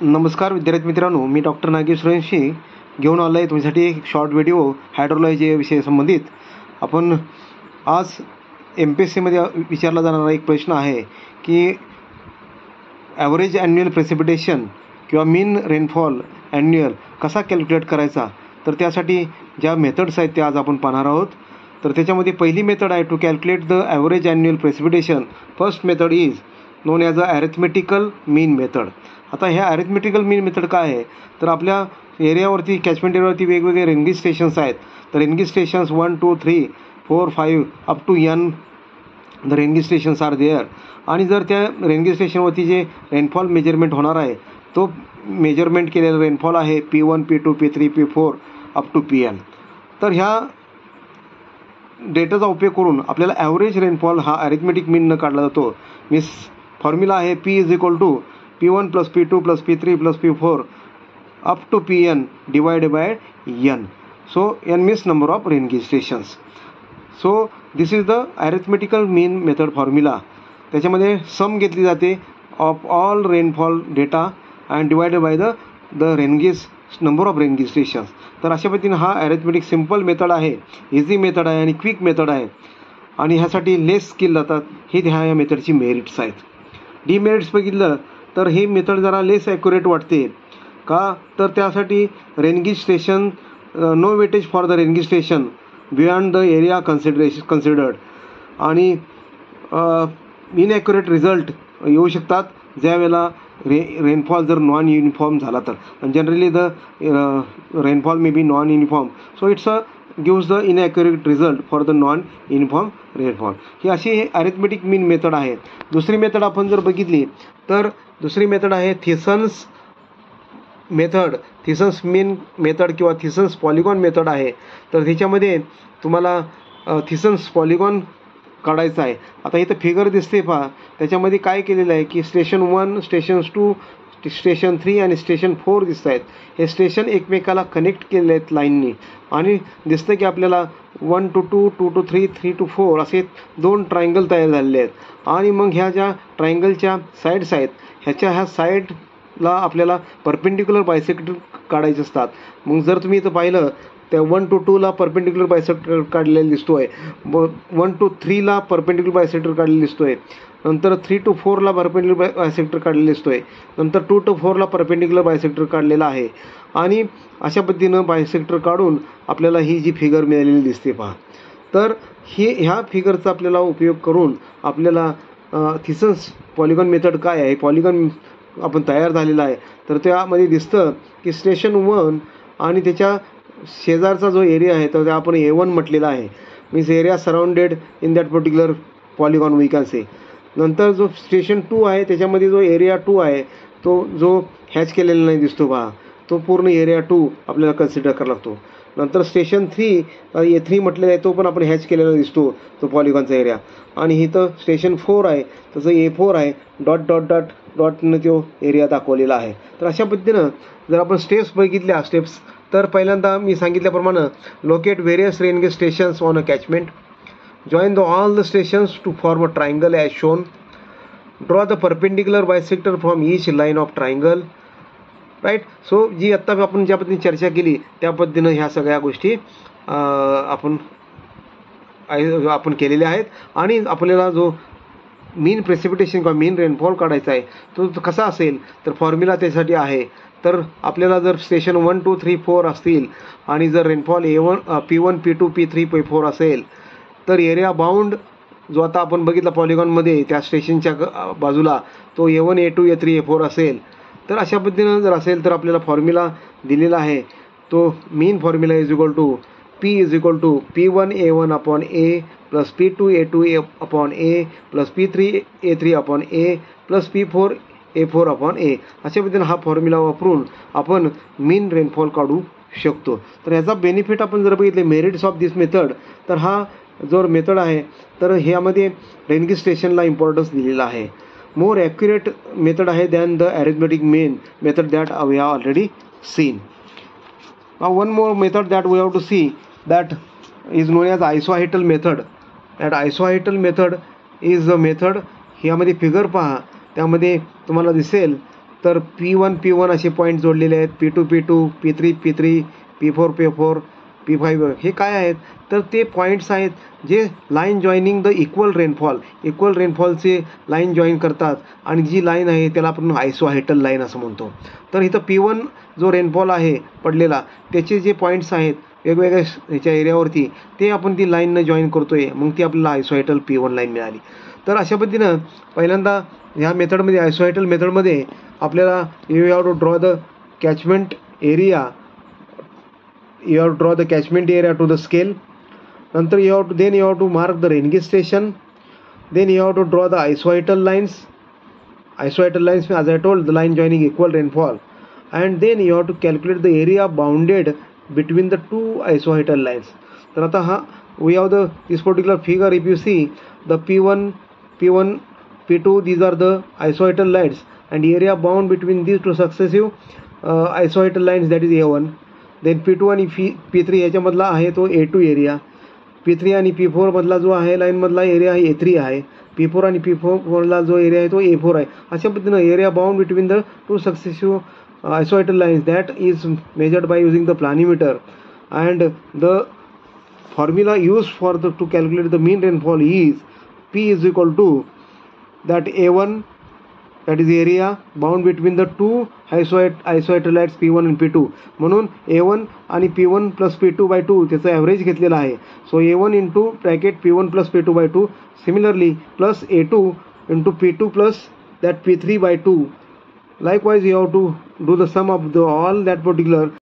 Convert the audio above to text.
नमस्कार विद्यार्थी मित्रांनो, मी डॉक्टर नागेश सुरेंशी घेऊन आलो आहे तुमच्यासाठी एक शॉर्ट व्हिडिओ हायड्रोलॉजी विषय संबंधित. आपण आज MPSCमध्ये विचारला जाणारा एक प्रश्न आहे की ॲव्हरेज ॲन्युअल प्रेसिपिटेशन किंवा मीन रेनफॉल ॲन्युअल कसा कॅल्क्युलेट करायचा. तर त्यासाठी ज्या मेथड्स आहेत त्या आज आपण पाहणार आहोत. तर त्याच्यामध्ये पहिली मेथड आहे to calculate the average annual precipitation. First method is known as a arithmetical mean method. आता ह्या ॲरिथमेटिकल मीन मेथड काय आहे, तर आपल्या एरियावरती कॅचमेंट एरियावरती वेगवेगळे रेनगेज स्टेशन्स आहेत. तर rain gauge stations 1, 2, 3, 4, 5 up to N the rain gauge stations are there. आणि जर त्या रेनगेज स्टेशनवरती जे रेनफॉल मेजरमेंट होणार आहे तो मेजरमेंट केलेला रेनफॉल आहे P1, P2, P3, P4 up to PN. तर ह्या डेटाचा उपयोग करून आपल्याला ॲव्हरेज रेनफॉल हा ॲरिथमेटिक मीननं काढला जातो. मीन्स फॉर्म्युला आहे P is equal to P1 plus P2 plus P3 plus P4 up to PN divided by N. So N means number of rain gauge stations. So this is the arithmetical mean method formula. त्याच्यामध्ये sum घेतली जाते of all rainfall data and divided by the rain gauge number of rain gauge stations. तर अशा पद्धतीने हा arithmetic simple method आहे, easy method आहे आणि क्विक मेथड आहे. आणि ह्यासाठी लेस स्किल जातात. ही ह्या मेथडची मेरिट्स आहेत. डिमेरिट्स बघितलं तर ही मेथड जरा लेस ॲक्युरेट वाटते का, तर त्यासाठी rain gauge station no weightage for the rain gauge station beyond the area considered. आणि इनॲक्युरेट रिझल्ट येऊ शकतात ज्यावेळेला रेनफॉल जर नॉन युनिफॉर्म झाला तर. Generally the rainfall may be non uniform, so it's gives the inaccurate result for the non uniform rainfall. ही अशी arithmetic mean method आहे. दुसरी मेथड आपण जर बघितली तर दुसरी मेथड आहे थिसन्स मेथड. थिसन्स मीन मेथड किंवा थिसन्स पॉलिगॉन मेथड आहे. तर त्याच्यामध्ये तुम्हाला थिसन्स पॉलिगॉन काढायचा आहे. आता इथं फिगर दिसते पहा, त्याच्यामध्ये काय केलेलं आहे की स्टेशन 1, स्टेशन 2, स्टेशन 3 आणि स्टेशन 4 दिसत आहेत. हे स्टेशन एकमेकाला कनेक्ट केलेले आहेत लाईननी. आणि दिसतं की आपल्याला 1 to 2, 2 to 3, 3 to 4 असे 2 ट्रायंगल तयार झालेले आहेत. आणि मग ह्या ज्या ट्रायंगलच्या साईड्स आहेत ह्या साईडला आपल्याला परपेंडिक्युलर बायसेक्टर काढायचे असतात. मग जर तुम्ही इथं पाहिलं त्या 1 to 2 ला परपेंडिक्युलर बायसेक्टर काढलेला दिसतोय, 1 to 3 ला परपेंडिक्युलर बायसेक्टर काढलेला दिसतोय, नंतर 3 to 4 ला परपेंडिक्युलर बायसेक्टर काढलेला दिसतोय, नंतर 2 to 4 ला परपेंडिक्युलर बायसेक्टर काढलेला आहे. आणि अशा पद्धतीनं बायसेक्टर काढून आपल्याला ही जी फिगर मिळालेली दिसते पहा. तर ह्या फिगरचा आपल्याला उपयोग करून आपल्याला थिसन्स पॉलिगॉन मेथड काय आहे, पॉलिगॉन आपण तयार झालेला आहे. तर त्यामध्ये दिसतं की स्टेशन 1 आणि त्याच्या शेजारचा जो एरिया आहे तर आपण A1 म्हटलेला आहे. Means area surrounded in that particular polygon we can say. नंतर जो स्टेशन 2 आहे त्याच्यामध्ये जो एरिया 2 आहे तो जो हॅच केलेला नाही दिसतो पहा, तो पूर्ण एरिया 2 आपल्याला कन्सिडर करावा लागतो. नंतर स्टेशन 3 A3 म्हटलेला आहे, तो पण आपण हॅच केलेला दिसतो तो पॉलिगॉनचा एरिया. आणि इथं स्टेशन 4 आहे तसं A4 आहे, डॉट डॉट डॉट डॉटनं तो एरिया दाखवलेला आहे. तर अशा पद्धतीनं जर आपण स्टेप्स बघितल्या तर पहिल्यांदा मी सांगितल्याप्रमाणे locate various rain gauge stations on a catchment, join the all the stations to form a triangle as shown, draw the perpendicular bisector from each line of triangle. Right. So जी आत्ता आपण ज्या पद्धतीने चर्चा केली त्या पद्धतीनं ह्या सगळ्या गोष्टी आपण केलेल्या आहेत. आणि आपल्याला जो मीन प्रेसिपिटेशन किंवा मीन रेनफॉल काढायचा आहे तो कसा असेल, तर फॉर्म्युला त्यासाठी आहे. तर आपल्याला जर स्टेशन 1, 2, 3, 4 असतील आणि जर rainfall P1, P2, P3, P4 असेल तर एरिया बाउंड जो आता आपण बघितला पॉलिगॉनमध्ये त्या स्टेशनच्या बाजूला तो A1, A2, A3, A4 असेल. तर अशा पद्धतीनं जर असेल तर आपल्याला फॉर्म्युला दिलेला आहे तो mean formula is equal to P is equal to P1 A1 upon A plus P2 A2 upon A plus P3 A3 upon A plus P4 A4 upon A. अशा पद्धतीनं हा फॉर्म्युला वापरून आपण मीन रेनफॉल काढू शकतो. तर ह्याचा बेनिफिट आपण जर बघितले मेरिट्स ऑफ दिस मेथड, तर हा जो मेथड आहे तर ह्यामध्ये रेनगेज स्टेशनला इम्पॉर्टन्स दिलेला आहे. मोर ॲक्युरेट मेथड आहे than the arithmetic mean method that we have already seen. One more method that we have to see that is known as isohyetal method. That isohyetal method is the method. ह्यामध्ये figure पहा, त्यामध्ये तुम्हाला दिसेल तर P1 असे point जोडलेले आहेत, P2 P3 P4 P5 हे काय आहेत? तर ते पॉईंट्स आहेत जे लाईन जॉईनिंग द इक्वल रेनफॉलचे लाईन जॉईन करतात आणि जी लाईन आहे त्याला आपण आयसोहायटल लाईन असं म्हणतो. तर इथं P1 जो रेनफॉल आहे पडलेला त्याचे जे पॉईंट्स आहेत वेगवेगळ्या ह्याच्या एरियावरती ते आपण ती लाईननं जॉईन करतोय, मग ती आपल्याला आयसोहायटल P1 लाईन मिळाली. तर अशा पद्धतीनं पहिल्यांदा ह्या मेथडमध्ये आयसोहायटल मेथडमध्ये आपल्याला you have to draw the catchment area to the scale. नंतर you have to mark the rain gauge station. Then you have to draw the isohydral lines. Isohydral lines, as I told, the line joining equal rainfall. And then you have to calculate the area bounded between the two isohydral lines. तर आता we have this particular figure. If you see the P1, P2, these are the isohydral lines, and area bound between these two successive isohydral lines, that is A1. Then P2 आणि P3 याच्यामधला आहे तो A2 area. P3 आणि P4 मधला जो आहे लाईनमधला area आहे A3 आहे. P4 आणि P4 मधला जो एरिया आहे तो A4 आहे. अशा पद्धतीनं area bound between the two successive isohyetal lines that is measured by using the planimeter, and the formula use for to calculate the mean rainfall is P is equal to that A1, that is area bound between the two isohydrolites P1 and P2. म्हणून A1 आणि P1 plus P2 by 2 त्याचा average घेतलेला आहे. So A1 into bracket P1 plus P2 by 2, similarly plus A2 into P2 plus that P3 by 2. Likewise you have to do the sum of all that particular